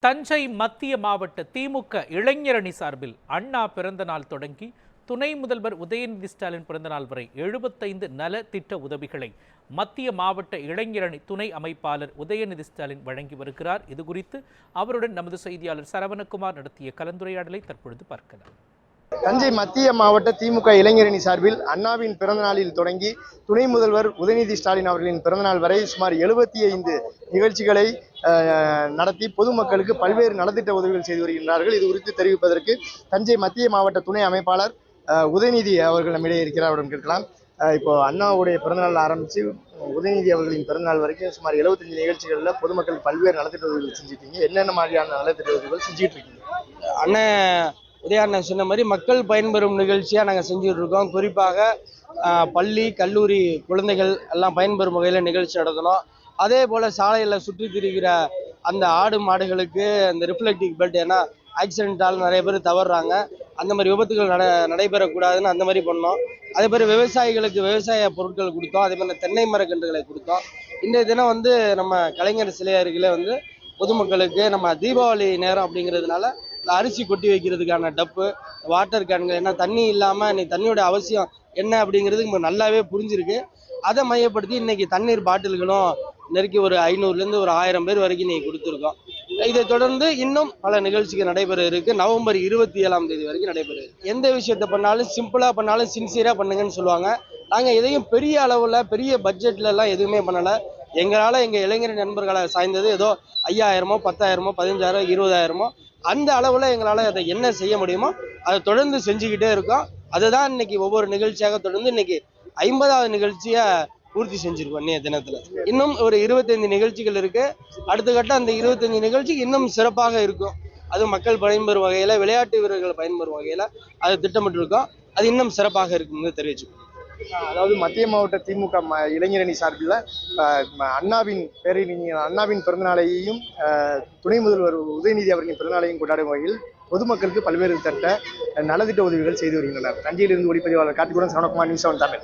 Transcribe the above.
தஞ்சை மத்திய மாவட்ட திமுக இளைஞரணி சார்பில் அண்ணா பிறந்தநாள் தொடங்கி துணை முதல்வர் உதயநிதி ஸ்டாலின் பிறந்தநாள் வரை 75 நல திட்ட உதவிகளை மத்திய மாவட்ட இளைஞரணி துணை அமைப்பாளர் உதயநிதி ஸ்டாலின் வழங்கி வருகிறார். இதுகுறித்து அவருடன் நமது செய்தியாளர் சரவணகுமார் நடத்திய கலந்துரையாடலை தற்பொழுது பார்க்கலாம். தஞ்சை மத்திய மாவட்ட திமுக இளைஞரணி சார்பில் அண்ணாவின் பிறந்தநாளில் தொடங்கி துணை முதல்வர் உதயநிதி ஸ்டாலின் அவர்களின் பிறந்தநாள் வரை சுமார் 75 நிகழ்ச்சிகளை நடத்தி பொதுமக்களுக்கு பல்வேறு நலத்திட்ட உதவிகள் செய்து வருகின்றார்கள். இது குறித்து தெரிவிப்பதற்கு தஞ்சை மத்திய மாவட்ட துணை அமைப்பாளர் உதயநிதி அவர்கள் நம்மிடையே இருக்கிறார். அவரிடம் கேட்கலாம். இப்போ அண்ணாவுடைய பிறந்தநாள் ஆரம்பித்து உதயநிதி அவர்களின் பிறந்தநாள் வரைக்கும் சுமார் 75 நிகழ்ச்சிகளில் பொதுமக்களுக்கு பல்வேறு நலத்திட்ட உதவிகள் செஞ்சுட்டீங்க. என்னென்ன மாதிரியான நலத்திட்ட உதவிகள் செஞ்சுட்டு இருக்கீங்க? அண்ணன் உதயண்ணன் சொன்ன மாதிரி மக்கள் பயன்பெறும் நிகழ்ச்சியாக நாங்கள் செஞ்சுட்டு இருக்கோம். குறிப்பாக பள்ளி கல்லூரி குழந்தைகள் எல்லாம் பயன்பெறும் வகையில் நிகழ்ச்சி நடத்தணும். அதே போல் சாலையில் சுற்றி திரிகிற அந்த ஆடு மாடுகளுக்கு அந்த ரிஃப்ளெக்டிவ் பெல்ட், ஏன்னா ஆக்சிடென்டால் நிறைய பேர் தவறுறாங்க, அந்த மாதிரி விபத்துகள் நடைபெறக்கூடாதுன்னு அந்த மாதிரி பண்ணோம். அதே மாதிரி விவசாயிகளுக்கு விவசாய பொருட்கள் கொடுத்தோம். அதே மாதிரி தென்னை மரக்கன்றுகளை கொடுத்தோம். இன்றைய தினம் நம்ம கலைஞர் சிலை அருகில் பொதுமக்களுக்கு நம்ம தீபாவளி நேரம் அப்படிங்கிறதுனால அரிசி கொட்டி வைக்கிறதுக்கான டப்பு, வாட்டர் கேன்கள், ஏன்னா தண்ணி இல்லாமல் இன்னைக்கு தண்ணியோட அவசியம் என்ன அப்படிங்கிறது நல்லாவே புரிஞ்சிருக்கு. அதை மையப்படுத்தி இன்னைக்கு தண்ணீர் பாட்டில்களும் நெருக்கி ஒரு 500லேருந்து ஒரு 1000 பேர் வரைக்கும் இன்னைக்கு கொடுத்துருக்கோம். இதை தொடர்ந்து இன்னும் பல நிகழ்ச்சிகள் நடைபெற இருக்கு. நவம்பர் 27ஆம் தேதி வரைக்கும் நடைபெற இருக்கு. எந்த விஷயத்த பண்ணாலும் சிம்பிளா பண்ணாலும் சின்சியரா பண்ணுங்கன்னு சொல்லுவாங்க. நாங்க எதையும் பெரிய அளவுல பெரிய பட்ஜெட்ல எல்லாம் எதுவுமே பண்ணல. எங்களால எங்க இளைஞர் நண்பர்களை சாய்ந்தது ஏதோ 5000மோ 10,000மோ 15,000 20,000மோ அந்த அளவுல எங்களால அதை என்ன செய்ய முடியுமோ அதை தொடர்ந்து செஞ்சுக்கிட்டே இருக்கோம். அதுதான் இன்னைக்கு ஒவ்வொரு நிகழ்ச்சியாக தொடர்ந்து இன்னைக்கு 50வது நிகழ்ச்சியா பூர்த்தி செஞ்சிருக்கோம். இன்னைய தினத்துல இன்னும் ஒரு 25 நிகழ்ச்சிகள் இருக்கு. அடுத்த கட்டம் அந்த 25 நிகழ்ச்சி இன்னும் சிறப்பாக இருக்கும். அது மக்கள் பயன்பெறும் வகையில, விளையாட்டு வீரர்கள் பயன்பெறும் வகையில அது திட்டமிட்டு இருக்கோம். அது இன்னும் சிறப்பாக இருக்குன்னு தெரிவிச்சுக்கோம். அதாவது மத்திய மாவட்ட திமுக இளைஞரணி சார்பில் அண்ணாவின் பிறந்தநாளையும் துணை முதல்வர் உதயநிதி அவர்களின் பிறந்தநாளையும் கொண்டாடும் வகையில் பொதுமக்களுக்கு பல்வேறு தட்ட நலத்திட்ட உதவிகள் செய்து வருகின்றனர். தஞ்சையிலிருந்து ஒளிப்பதிவாளர் கார்த்திகுடன், சரவணகுமார், நியூஸ் 7 தமிழ்.